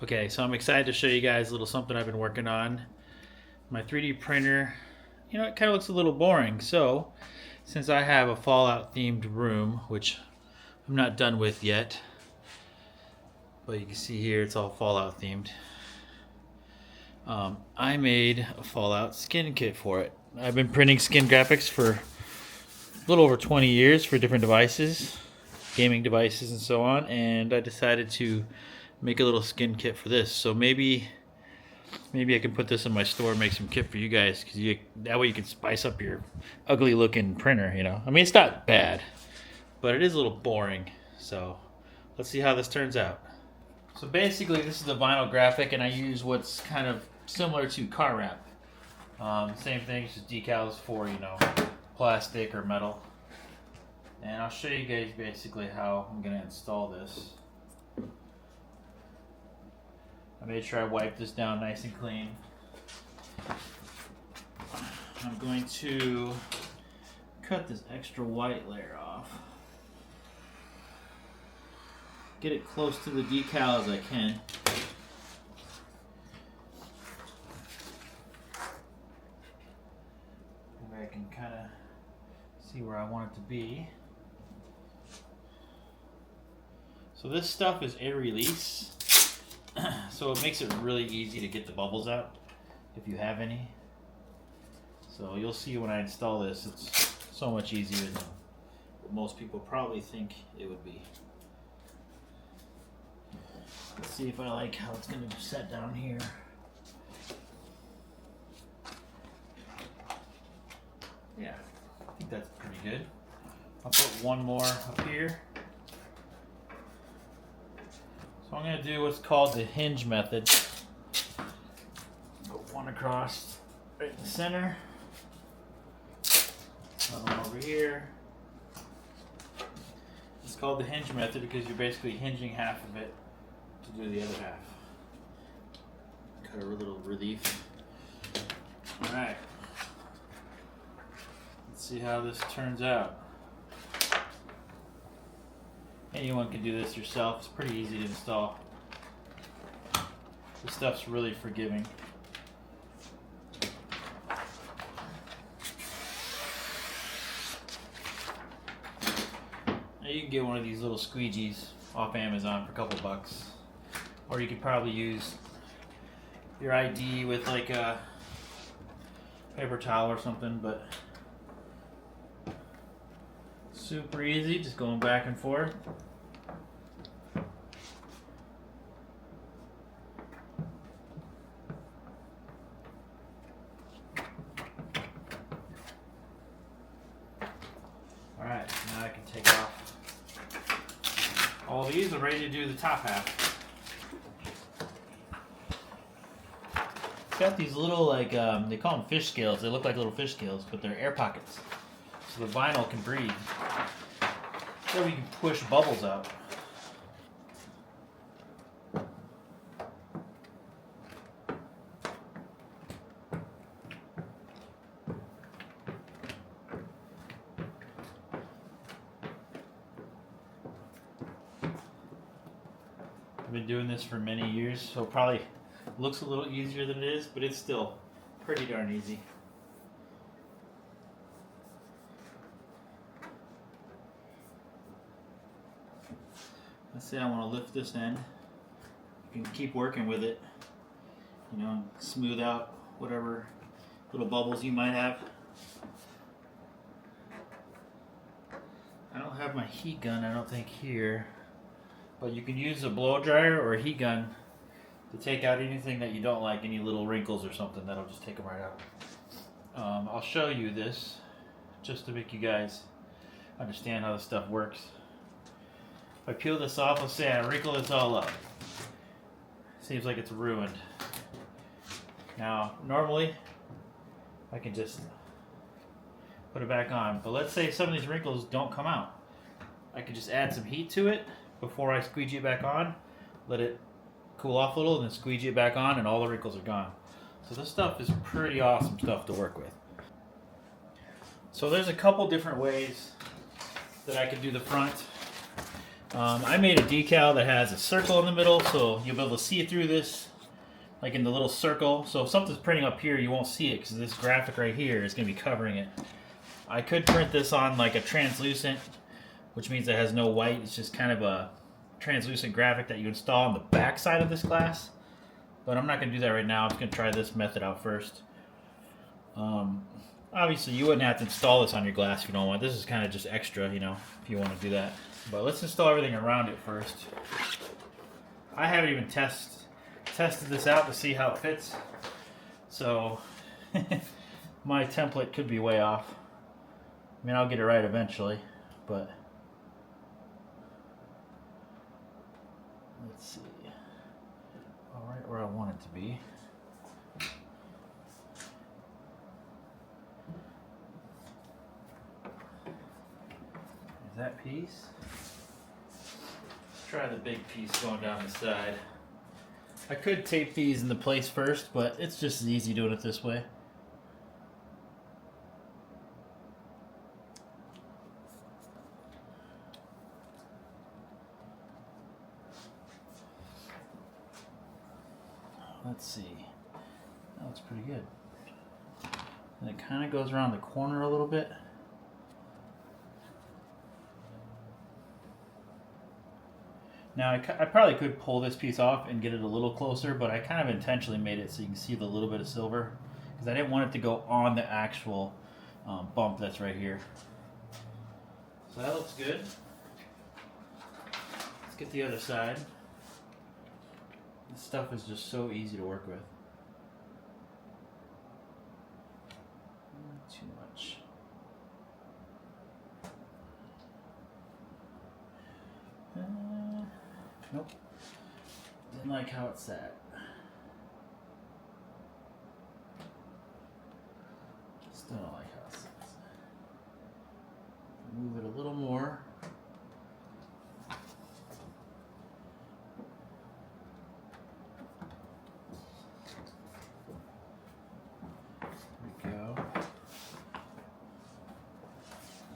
Okay, so I'm excited to show you guys a little something I've been working on. My 3D printer, it kind of looks a little boring. So, since I have a Fallout themed room, which I'm not done with yet, but you can see here it's all Fallout themed. I made a Fallout skin kit for it. I've been printing skin graphics for a little over 20 years for different devices, gaming devices and so on, and I decided to make a little skin kit for this. So maybe I can put this in my store and make some kit for you guys, because that way you can spice up your ugly looking printer, I mean, it's not bad, but it is a little boring. So let's see how this turns out. So basically this is the vinyl graphic, and I use what's kind of similar to car wrap. Same thing, just decals for, plastic or metal. And I'll show you guys basically how I'm going to install this. I made sure I wipe this down nice and clean. I'm going to cut this extra white layer off. Get it close to the decal as I can. Maybe I can kind of see where I want it to be. So this stuff is air release. So it makes it really easy to get the bubbles out if you have any. So you'll see when I install this, it's so much easier than what most people probably think it would be. Let's see if I like how it's going to set down here. Yeah, I think that's pretty good. I'll put one more up here. So I'm going to do what's called the hinge method. Go one across right in the center. Another one over here. It's called the hinge method because you're basically hinging half of it to do the other half. Cut a little relief. Alright. Let's see how this turns out. Anyone can do this yourself. It's pretty easy to install. This stuff's really forgiving. Now you can get one of these little squeegees off Amazon for a couple bucks. Or you could probably use your ID with like a paper towel or something, but super easy, just going back and forth. Alright, now I can take off all these. I'm ready to do the top half. It's got these little, they call them fish scales. They look like little fish scales, but they're air pockets. So the vinyl can breathe. So we can push bubbles out. I've been doing this for many years, so it probably looks a little easier than it is, but it's still pretty darn easy. Let's say I want to lift this end. You can keep working with it, and smooth out whatever little bubbles you might have. I don't have my heat gun, I don't think, here, but you can use a blow dryer or a heat gun to take out anything that you don't like, any little wrinkles or something. That'll just take them right out. I'll show you this just to make you guys understand how this stuff works. If I peel this off, let's say I wrinkle this all up. Seems like it's ruined. Now, normally, I can just put it back on. But let's say some of these wrinkles don't come out. I could just add some heat to it before I squeegee it back on. Let it cool off a little, and then squeegee it back on, and all the wrinkles are gone. So this stuff is pretty awesome stuff to work with. So there's a couple different ways that I could do the front. I made a decal that has a circle in the middle, so you'll be able to see through this, like in the little circle. So if something's printing up here, you won't see it because this graphic right here is going to be covering it. I could print this on like a translucent, which means it has no white. It's just kind of a translucent graphic that you install on the back side of this glass. But I'm not going to do that right now. I'm just going to try this method out first. Obviously, you wouldn't have to install this on your glass if you don't want. This is kind of just extra, you know, if you want to do that. But let's install everything around it first. I haven't even tested this out to see how it fits. So my template could be way off. I mean, I'll get it right eventually, but let's see. All right, where I want it to be. Is that piece? Let's try the big piece going down the side. I could tape these into place first, but it's just as easy doing it this way. Let's see. That looks pretty good. And it kind of goes around the corner a little bit. Now I probably could pull this piece off and get it a little closer, but I kind of intentionally made it so you can see the little bit of silver because I didn't want it to go on the actual bump that's right here. So that looks good. Let's get the other side. This stuff is just so easy to work with. Not too much. Nope. Didn't like how it sat. Still don't like how it sits. Move it a little more. There we go.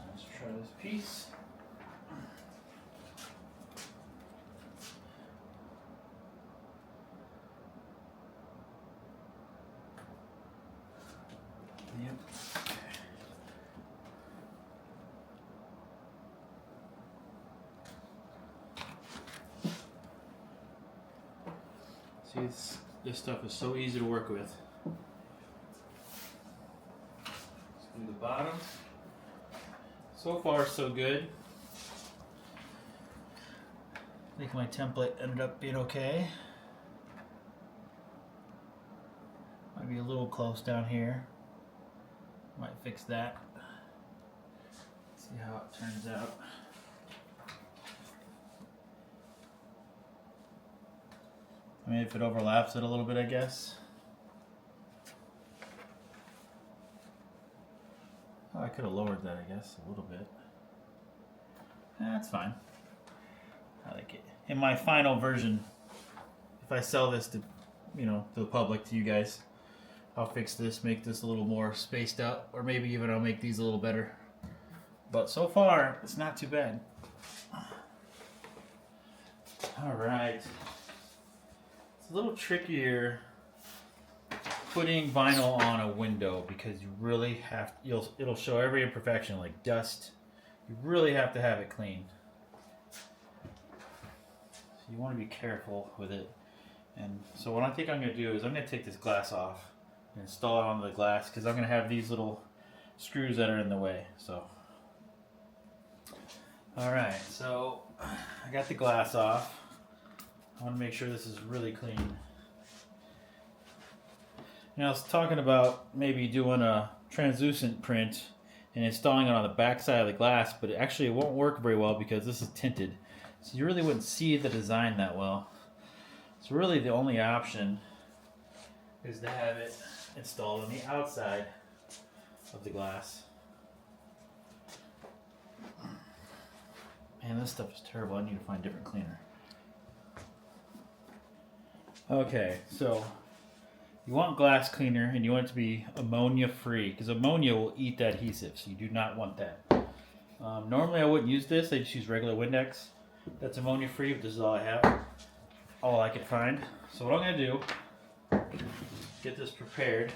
Let's try this piece. Yep. See, this stuff is so easy to work with. Let's do the bottom. So far, so good. I think my template ended up being okay. Might be a little close down here. Might fix that. See how it turns out. I mean, if it overlaps it a little bit, I guess. Oh, I could have lowered that, I guess, a little bit. That's fine. I like it. In my final version, if I sell this to, you know, to the public, to you guys, I'll fix this, make this a little more spaced out, or maybe even I'll make these a little better. But so far, it's not too bad. All right. It's a little trickier putting vinyl on a window because you really have, it'll show every imperfection like dust. You really have to have it clean. So you want to be careful with it. And so what I think I'm going to do is I'm going to take this glass off. Install it on the glass because I'm going to have these little screws that are in the way. So, alright, so I got the glass off. I want to make sure this is really clean. Now I was talking about maybe doing a translucent print and installing it on the back side of the glass, but actually it won't work very well because this is tinted. So you really wouldn't see the design that well. So really the only option is to have it installed on the outside of the glass. Man, this stuff is terrible. I need to find a different cleaner. Okay, so you want glass cleaner and you want it to be ammonia free because ammonia will eat the adhesive, so you do not want that. Normally I wouldn't use this, I just use regular Windex, That's ammonia free, but this is all I have. All I could find. So what I'm going to do, get this prepared.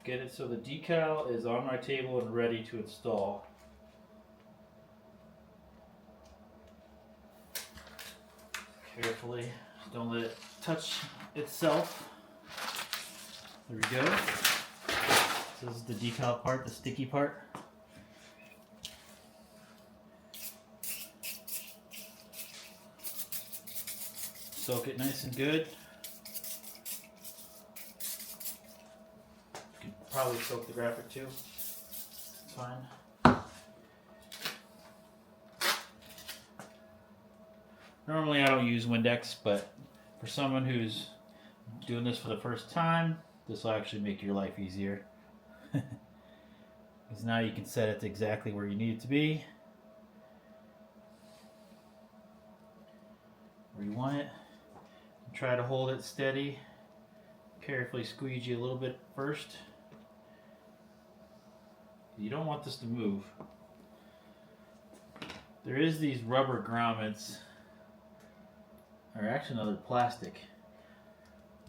Get it so the decal is on my table and ready to install. Carefully, don't let it touch itself. There we go. This is the decal part, the sticky part. Soak it nice and good. You can probably soak the graphic too. It's fine. Normally I don't use Windex, but for someone who's doing this for the first time, this will actually make your life easier. Because now you can set it to exactly where you need it to be. Where you want it. Try to hold it steady. Carefully squeegee a little bit first. You don't want this to move. There is these rubber grommets, or actually another plastic.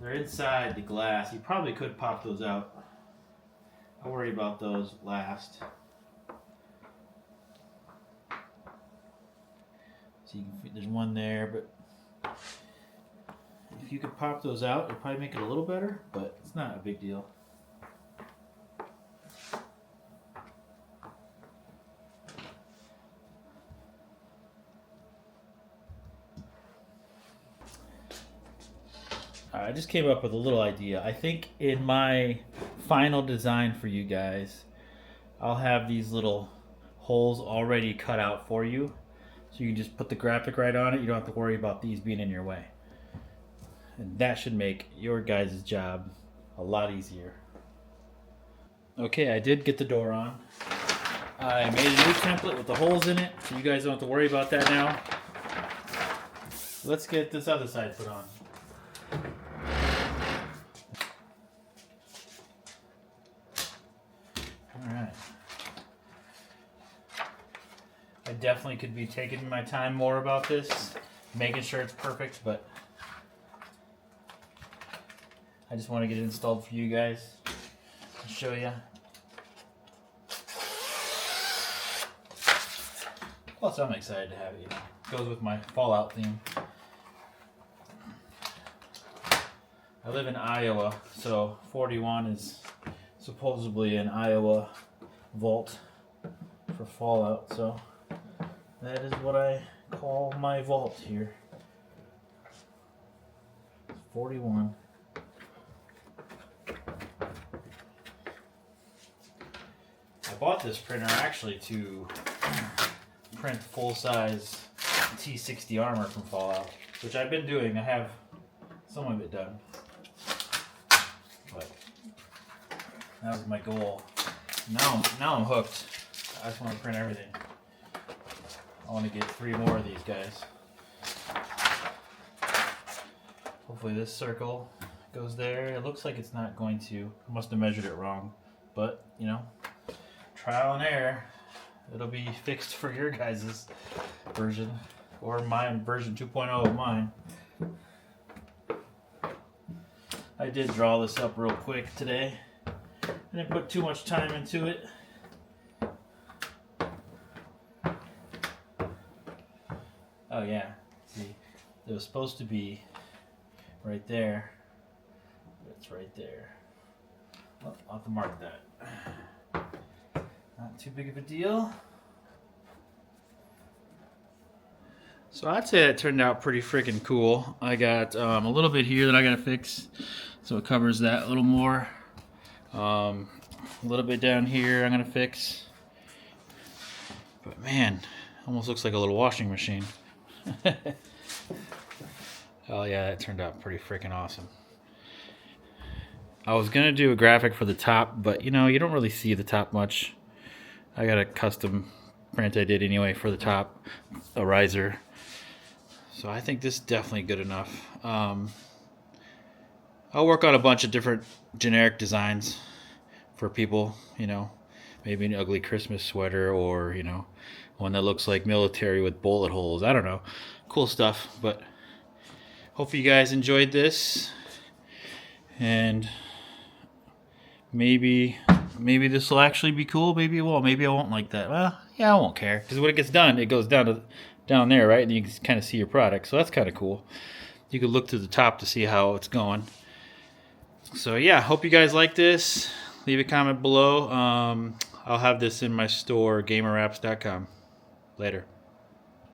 They're inside the glass. You probably could pop those out. I'll worry about those last. So you can, there's one there, but if you could pop those out, it'd probably make it a little better, but it's not a big deal. I just came up with a little idea. I think in my final design for you guys, I'll have these little holes already cut out for you. So you can just put the graphic right on it. You don't have to worry about these being in your way. And that should make your guys' job a lot easier. Okay, I did get the door on. I made a new template with the holes in it, so you guys don't have to worry about that now. Let's get this other side put on. Alright. I definitely could be taking my time more about this, making sure it's perfect, but I just want to get it installed for you guys and show you. Plus, I'm excited to have it. It goes with my Fallout theme. I live in Iowa, so 41 is supposedly an Iowa vault for Fallout, so that is what I call my vault here. 41. I bought this printer actually to print full-size T60 armor from Fallout, which I've been doing. I have some of it done, but that was my goal. Now I'm hooked. I just want to print everything. I want to get 3 more of these guys. Hopefully this circle goes there. It looks like it's not going to. I must have measured it wrong, but you know, trial and error. It'll be fixed for your guys' version, or mine, version 2.0 of mine. I did draw this up real quick today. I didn't put too much time into it. Oh yeah, see, it was supposed to be right there. It's right there. Well, I'll have to mark that. Not too big of a deal. So I'd say that turned out pretty freaking cool. I got a little bit here that I gotta fix, so it covers that a little more. A little bit down here I'm gonna fix. But man, almost looks like a little washing machine. Oh yeah, that turned out pretty freaking awesome. I was gonna do a graphic for the top, but you know, you don't really see the top much. I got a custom print I did anyway for the top, a riser. So I think this is definitely good enough. I'll work on a bunch of different generic designs for people, you know, maybe an ugly Christmas sweater, or, you know, one that looks like military with bullet holes. I don't know. Cool stuff. But hopefully you guys enjoyed this. And maybe this will actually be cool. Maybe it won't. Maybe I won't like that. Well, yeah, I won't care. Because when it gets done, it goes down there, right? And you can kind of see your product. So that's kind of cool. You can look to the top to see how it's going. So yeah, hope you guys like this. Leave a comment below. I'll have this in my store, gamerwraps.com. Later.